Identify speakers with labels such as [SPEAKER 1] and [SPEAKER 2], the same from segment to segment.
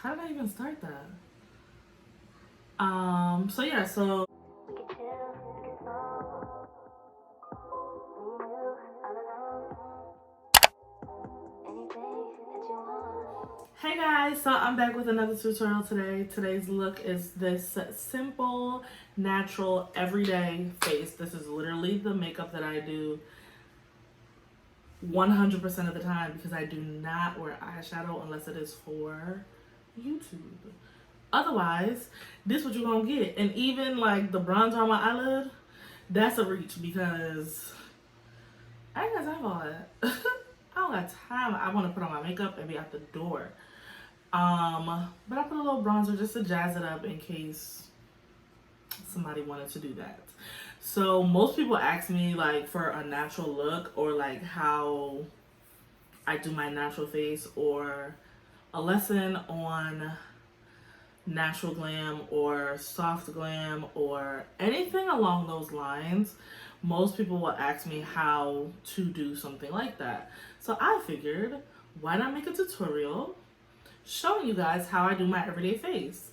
[SPEAKER 1] How did I even start that? So yeah, so hey guys, so I'm back with another tutorial today. Today's look is this simple, natural, everyday face. This is literally the makeup that I do 100% of the time because I do not wear eyeshadow unless it is for YouTube. Otherwise, this what you're gonna get. And even like the bronzer on my eyelid, that's a reach because I ain't got time for all that. I don't got time. I want to put on my makeup and be out the door. But I put a little bronzer just to jazz it up in case somebody wanted to do that. So most people ask me like for a natural look or like how I do my natural face or a lesson on natural glam or soft glam or anything along those lines. Most people will ask me how to do something like that. So I figured, why not make a tutorial showing you guys how I do my everyday face.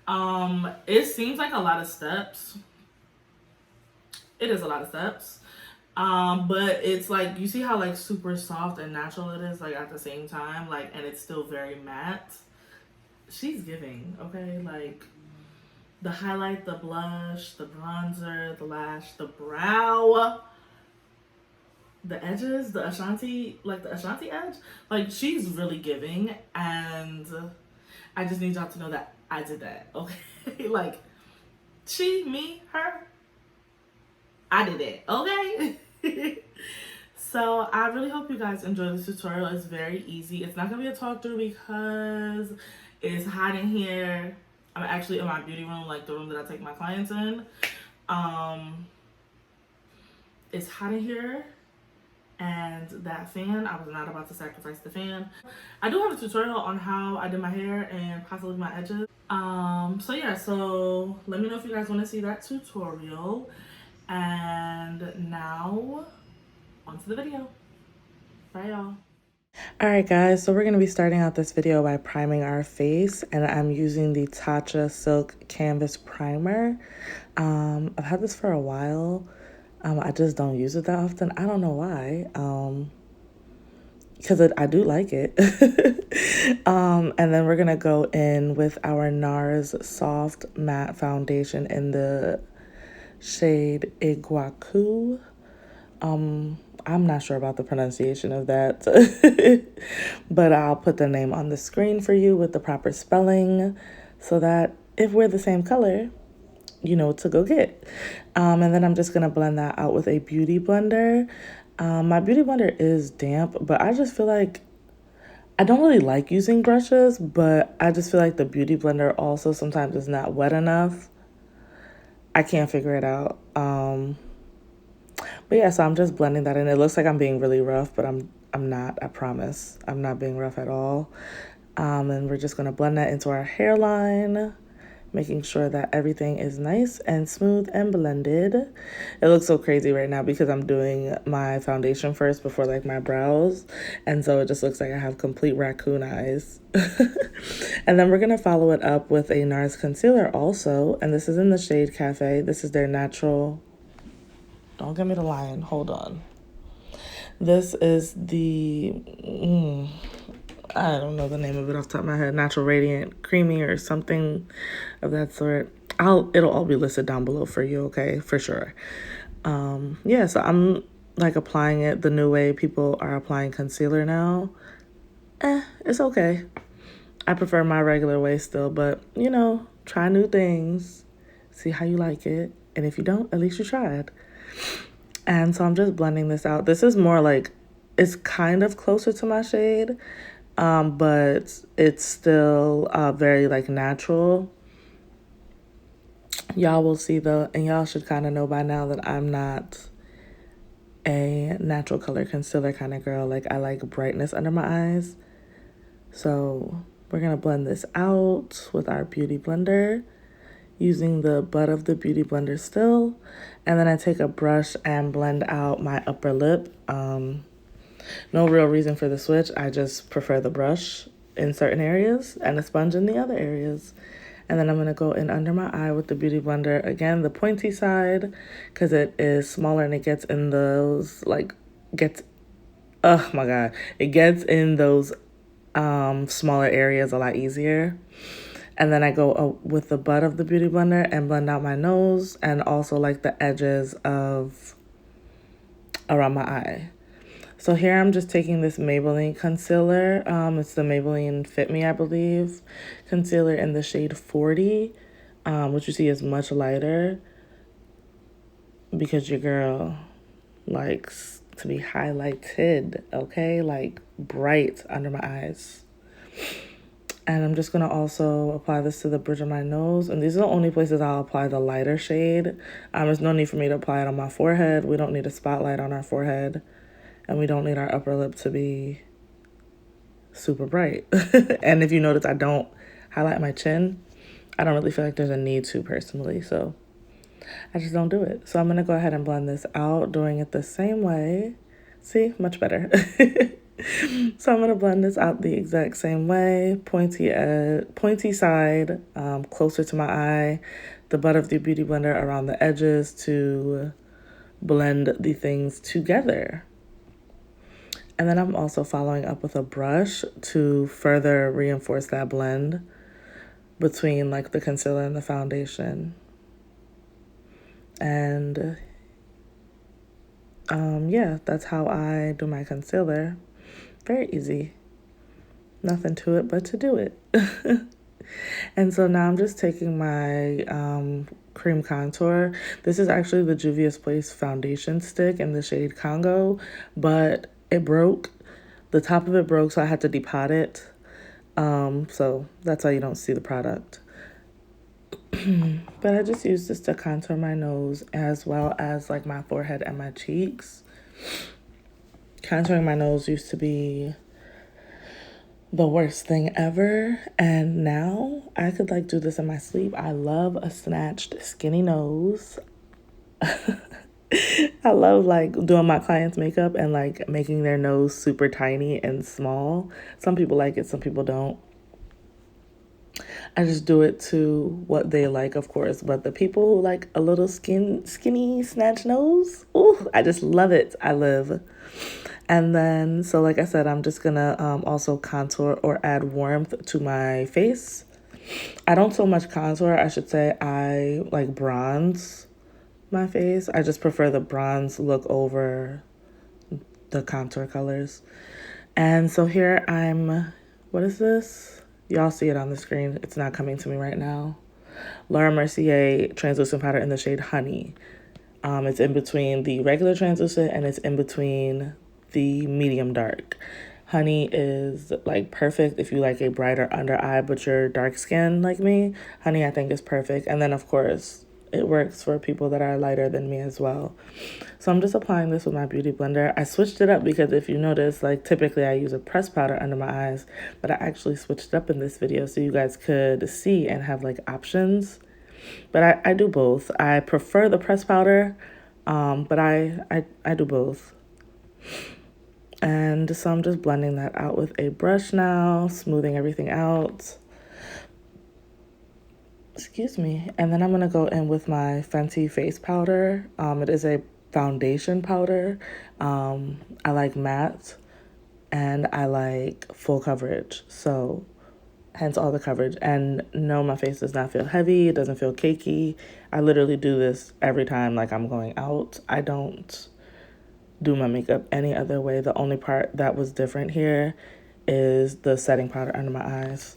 [SPEAKER 1] It seems like a lot of steps. It is a lot of steps. But it's like, you see how like super soft and natural it is like at the same time, like, and it's still very matte. She's giving, okay? Like the highlight, the blush, the bronzer, the lash, the brow, the edges, the Ashanti, like the Ashanti edge. Like she's really giving, and I just need y'all to know that I did that, okay? Like she, me, her, I did it, okay? So I really hope you guys enjoy this tutorial. It's very easy. It's not gonna be a talk through because it's hot in here. I'm actually in my beauty room, like the room that I take my clients in. It's hot in here, and that fan, I was not about to sacrifice the fan. I do have a tutorial on how I did my hair and possibly my edges. So yeah, so let me know if you guys want to see that tutorial. And now, onto the video. Bye, y'all. Alright guys, so we're going to be starting out this video by priming our face, and I'm using the Tatcha Silk Canvas Primer. I've had this for a while. I just don't use it that often. I don't know why. Because I do like it. And then we're going to go in with our Nars Soft Matte Foundation in the shade Iguacu. I'm not sure about the pronunciation of that, but I'll put the name on the screen for you with the proper spelling so that if we're the same color, you know what to go get. And then I'm just going to blend that out with a beauty blender. My beauty blender is damp, but I just feel like I don't really like using brushes, but I just feel like the beauty blender also sometimes is not wet enough. I can't figure it out. But yeah, so I'm just blending that in. It looks like I'm being really rough, but I'm not, I promise. I'm not being rough at all. And we're just going to blend that into our hairline, making sure that everything is nice and smooth and blended. It looks so crazy right now because I'm doing my foundation first before like my brows. And so it just looks like I have complete raccoon eyes. And then we're going to follow it up with a Nars Concealer also. And this is in the shade Cafe. This is their natural... Don't give me the line. Hold on. This is the... I don't know the name of it off the top of my head. Natural Radiant Creamy or something of that sort. It'll all be listed down below for you, okay? For sure. Yeah, so I'm like applying it the new way people are applying concealer now. It's okay. I prefer my regular way still, but you know, try new things. See how you like it. And if you don't, at least you tried. And so I'm just blending this out. This is more like, it's kind of closer to my shade, but it's still very like natural. Y'all will see though, and y'all should kind of know by now that I'm not a natural color concealer kind of girl. Like I like brightness under my eyes. So we're gonna blend this out with our beauty blender, using the butt of the beauty blender still. And then I take a brush and blend out my upper lip. No real reason for the switch. I just prefer the brush. in certain areas and a sponge in the other areas. And then I'm going to go in under my eye with the Beauty Blender. Again, the pointy side, because it is smaller and it gets in those, like, oh my God. It gets in those smaller areas a lot easier. And then I go with the butt of the Beauty Blender and blend out my nose and also like the edges of around my eye. So here I'm just taking this Maybelline concealer. It's the Maybelline Fit Me, I believe, concealer in the shade 40, which you see is much lighter because your girl likes to be highlighted, okay? Like bright under my eyes. And I'm just going to also apply this to the bridge of my nose. And these are the only places I'll apply the lighter shade. There's no need for me to apply it on my forehead. We don't need a spotlight on our forehead. And we don't need our upper lip to be super bright. And if you notice, I don't highlight my chin. I don't really feel like there's a need to personally. So I just don't do it. So I'm going to go ahead and blend this out, doing it the same way. See, much better. So I'm going to blend this out the exact same way. Pointy side, closer to my eye. The butt of the Beauty Blender around the edges to blend the things together. And then I'm also following up with a brush to further reinforce that blend between like the concealer and the foundation. And yeah, that's how I do my concealer. Very easy. Nothing to it but to do it. And so now I'm just taking my cream contour. This is actually the Juvias Place foundation stick in the shade Congo, but it broke. The top of it broke, so I had to depot it. So that's why you don't see the product. But I just used this to contour my nose as well as like my forehead and my cheeks. Contouring my nose used to be the worst thing ever, and now I could like do this in my sleep. I love a snatched skinny nose. I love like doing my clients' makeup and like making their nose super tiny and small. Some people like it, some people don't. I just do it to what they like, of course. But the people who like a little skinny snatch nose, ooh, I just love it. I live. And then, so like I said, I'm just gonna also contour or add warmth to my face. I don't so much contour, I should say. I like bronze my face. I just prefer the bronze look over the contour colors. And so here what is this? Y'all see it on the screen. It's not coming to me right now. Laura Mercier translucent powder in the shade Honey. It's in between the regular translucent and it's in between the medium dark. Honey is like perfect if you like a brighter under eye but you're dark skin like me. Honey I think is perfect. And then of course it works for people that are lighter than me as well. So I'm just applying this with my Beauty Blender. I switched it up because if you notice, like typically I use a pressed powder under my eyes, but I actually switched it up in this video so you guys could see and have like options. But I do both. I prefer the pressed powder, but I do both. And so I'm just blending that out with a brush now, smoothing everything out. Excuse me. And then I'm going to go in with my Fenty face powder. It is a foundation powder. I like matte and I like full coverage. So hence all the coverage. And no, my face does not feel heavy. It doesn't feel cakey. I literally do this every time like I'm going out. I don't do my makeup any other way. The only part that was different here is the setting powder under my eyes.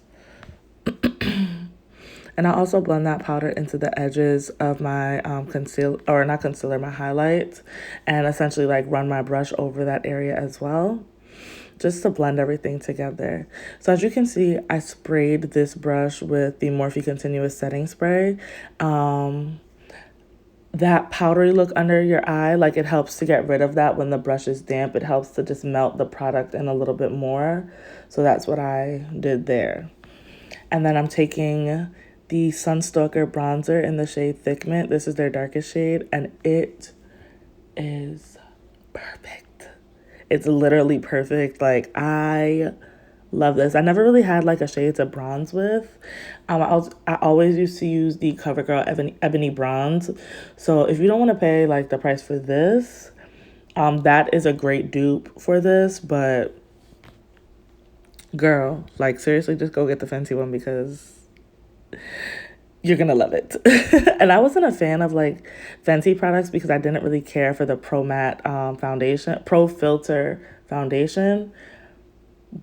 [SPEAKER 1] And I also blend that powder into the edges of my my highlights, and essentially like run my brush over that area as well, just to blend everything together. So as you can see, I sprayed this brush with the Morphe Continuous Setting Spray. That powdery look under your eye, like it helps to get rid of that when the brush is damp. It helps to just melt the product in a little bit more. So that's what I did there. And then I'm taking the Sunstalk'r bronzer in the shade Thick Mint. This is their darkest shade, and it is perfect. It's literally perfect. Like, I Love this. I never really had like a shade to bronze with. I always used to use the CoverGirl Ebony Bronze. So if you don't want to pay like the price for this, that is a great dupe for this. But girl, like seriously, just go get the Fenty one because you're gonna love it. And I wasn't a fan of like Fenty products because I didn't really care for the Pro Matte foundation, Pro Filt'r foundation.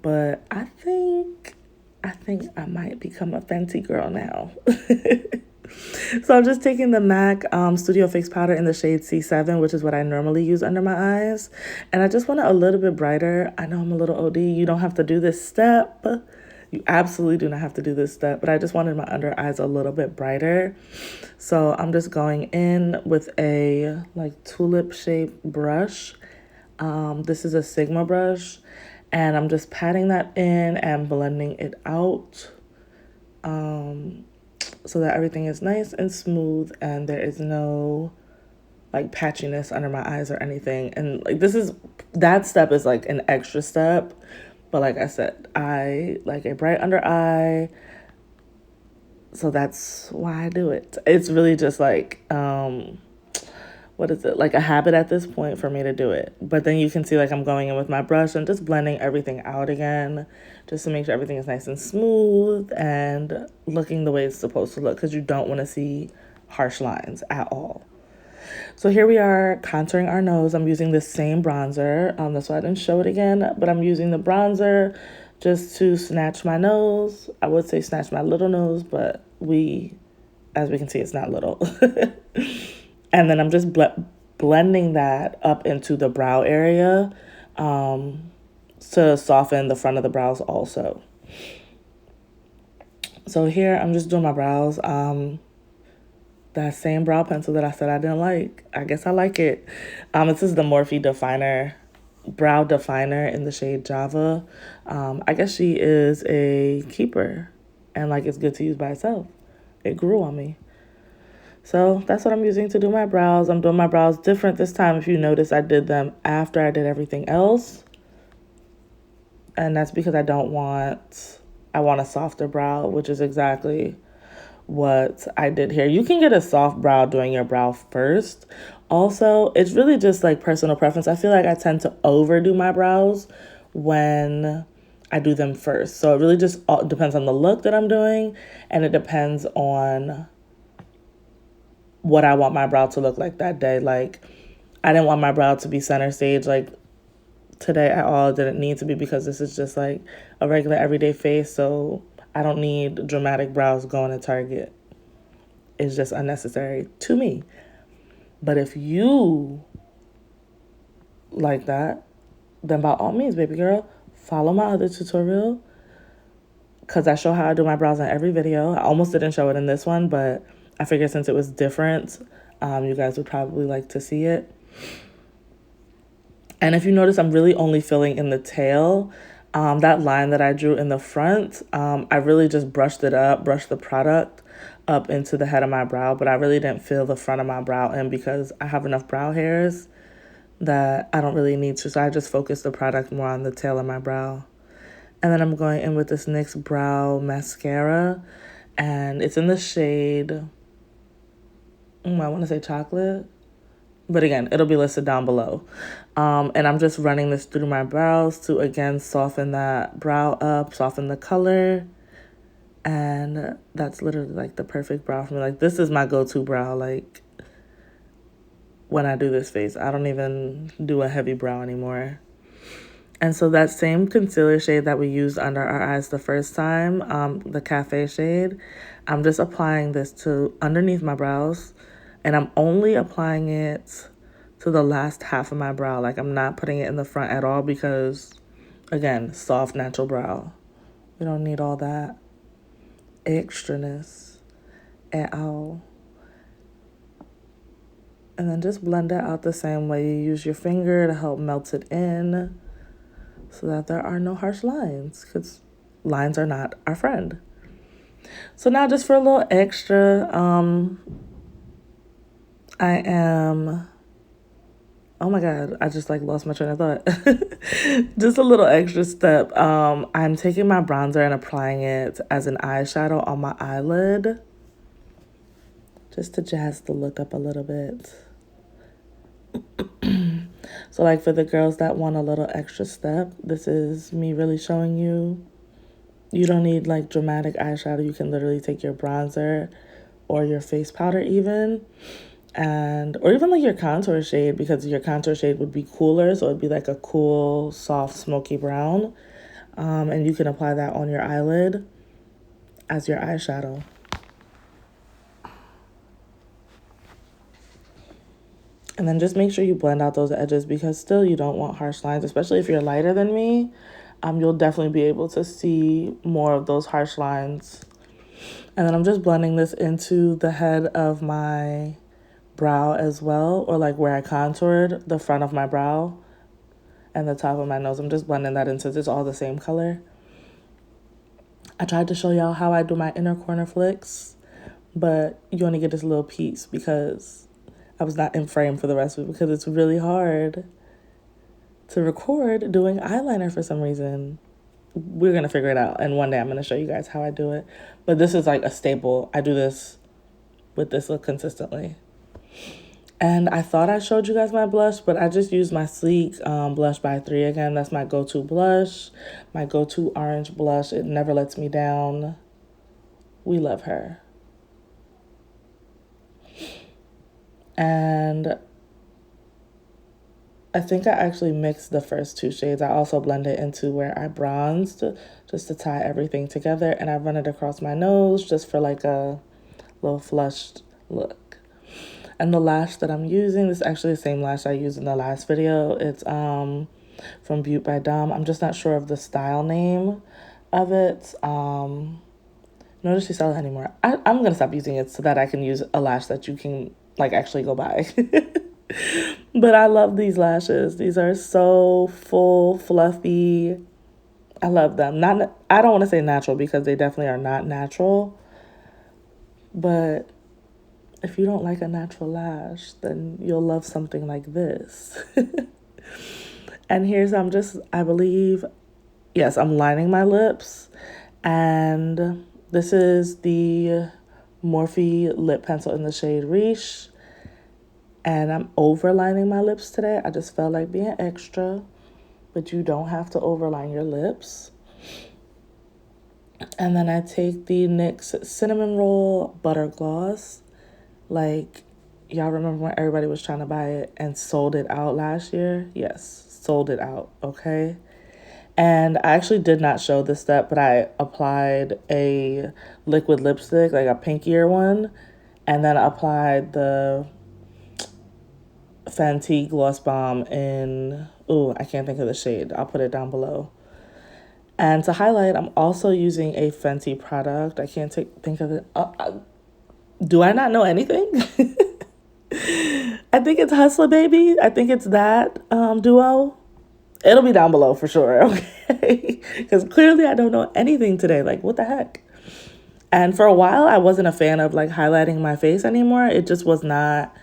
[SPEAKER 1] But I think I might become a Fenty girl now. So I'm just taking the MAC Studio Fix Powder in the shade C7, which is what I normally use under my eyes. And I just want it a little bit brighter. I know I'm a little OD. You don't have to do this step. You absolutely do not have to do this step. But I just wanted my under eyes a little bit brighter. So I'm just going in with a like tulip shaped brush. This is a Sigma brush. And I'm just patting that in and blending it out. So that everything is nice and smooth and there is no like patchiness under my eyes or anything. And like that step is like an extra step. But like I said, I like a bright under eye. So that's why I do it. It's really just like, what is it? Like a habit at this point for me to do it. But then you can see like I'm going in with my brush and just blending everything out again, just to make sure everything is nice and smooth and looking the way it's supposed to look, because you don't want to see harsh lines at all. So here we are contouring our nose. I'm using the same bronzer. That's why I didn't show it again, but I'm using the bronzer just to snatch my nose. I would say snatch my little nose, but as we can see, it's not little. And then I'm just blending that up into the brow area to soften the front of the brows also. So here I'm just doing my brows. That same brow pencil that I said I didn't like. I guess I like it. This is the Morphe Brow Definer in the shade Java. I guess she is a keeper and like it's good to use by itself. It grew on me. So that's what I'm using to do my brows. I'm doing my brows different this time. If you notice, I did them after I did everything else. And that's because I want a softer brow, which is exactly what I did here. You can get a soft brow doing your brow first. Also, it's really just like personal preference. I feel like I tend to overdo my brows when I do them first. So it really just all depends on the look that I'm doing, and it depends on what I want my brow to look like that day. Like, I didn't want my brow to be center stage like today at all. It didn't need to be because this is just like a regular everyday face. So I don't need dramatic brows going to Target. It's just unnecessary to me. But if you like that, then by all means, baby girl, follow my other tutorial, because I show how I do my brows in every video. I almost didn't show it in this one, but I figured since it was different, you guys would probably like to see it. And if you notice, I'm really only filling in the tail. That line that I drew in the front, I really just brushed the product up into the head of my brow, but I really didn't fill the front of my brow in because I have enough brow hairs that I don't really need to. So I just focused the product more on the tail of my brow. And then I'm going in with this NYX Brow Mascara, and it's in the shade, I want to say chocolate, but again, it'll be listed down below. And I'm just running this through my brows to, again, soften that brow up, soften the color. And that's literally like the perfect brow for me. Like, this is my go-to brow. Like, when I do this face, I don't even do a heavy brow anymore. And so that same concealer shade that we used under our eyes the first time, the Cafe shade, I'm just applying this to underneath my brows. And I'm only applying it to the last half of my brow. Like, I'm not putting it in the front at all because, again, soft, natural brow. We don't need all that extraness at all. And then just blend it out the same way. You use your finger to help melt it in so that there are no harsh lines, because lines are not our friend. So now, just for a little extra, I am Oh my god, I just like lost my train of thought. Just a little extra step. I'm taking my bronzer and applying it as an eyeshadow on my eyelid, just to jazz the look up a little bit. So like for the girls that want a little extra step, this is me really showing you. You don't need like dramatic eyeshadow. You can literally take your bronzer or your face powder even, and or even like your contour shade, because your contour shade would be cooler, so it'd be like a cool, soft, smoky brown. And you can apply that on your eyelid as your eyeshadow. And then just make sure you blend out those edges, because still you don't want harsh lines, especially if you're lighter than me. You'll definitely be able to see more of those harsh lines. And then I'm just blending this into the head of my brow as well, or like where I contoured the front of my brow and the top of my nose. I'm just blending that in since it's all the same color. I tried to show y'all how I do my inner corner flicks, but you only get this little piece because I was not in frame for the rest of it, because it's really hard to record doing eyeliner for some reason. We're going to figure it out, and one day I'm going to show you guys how I do it. But this is like a staple. I do this with this look consistently. And I thought I showed you guys my blush, but I just used my Sleek blush by 3 again. That's my go-to blush, my go-to orange blush. It never lets me down. We love her. And I think I actually mixed the first 2 shades. I also blend it into where I bronzed, just to tie everything together. And I run it across my nose just for like a little flushed look. And the lash that I'm using, this is actually the same lash I used in the last video. It's from Beauté by Dom. I'm just not sure of the style name of it. Notice she sell it anymore. I'm going to stop using it so that I can use a lash that you can like actually go buy. But I love these lashes. These are so full, fluffy. I love them. I don't want to say natural, because they definitely are not natural. But if you don't like a natural lash, then you'll love something like this. And here's, I believe, yes, I'm lining my lips. And this is the Morphe lip pencil in the shade Riche. And I'm overlining my lips today. I just felt like being extra, but you don't have to overline your lips. And then I take the NYX Cinnamon Roll Butter Gloss. Like, y'all remember when everybody was trying to buy it and sold it out last year? Yes, sold it out, okay? And I actually did not show this step, but I applied a liquid lipstick, like a pinkier one, and then I applied the Fenty Gloss Bomb in, I can't think of the shade. I'll put it down below. And to highlight, I'm also using a Fenty product. I can't think of it. Do I not know anything? I think it's Hustler Baby. I think it's that duo. It'll be down below for sure, okay? Because clearly I don't know anything today. Like, what the heck? And for a while, I wasn't a fan of like highlighting my face anymore. It just was not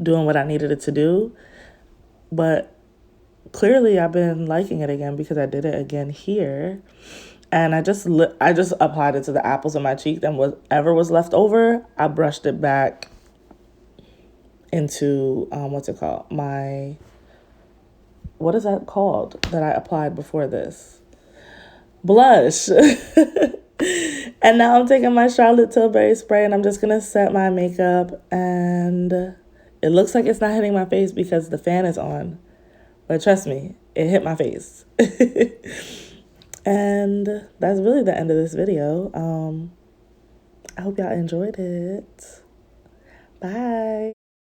[SPEAKER 1] doing what I needed it to do. But clearly I've been liking it again, because I did it again here. And I just applied it to the apples of my cheek. Then whatever was left over, I brushed it back into, what's it called? What is that called that I applied before this? Blush. And now I'm taking my Charlotte Tilbury spray, and I'm just going to set my makeup. And it looks like it's not hitting my face because the fan is on. But trust me, it hit my face. And that's really the end of this video. I hope y'all enjoyed it. Bye.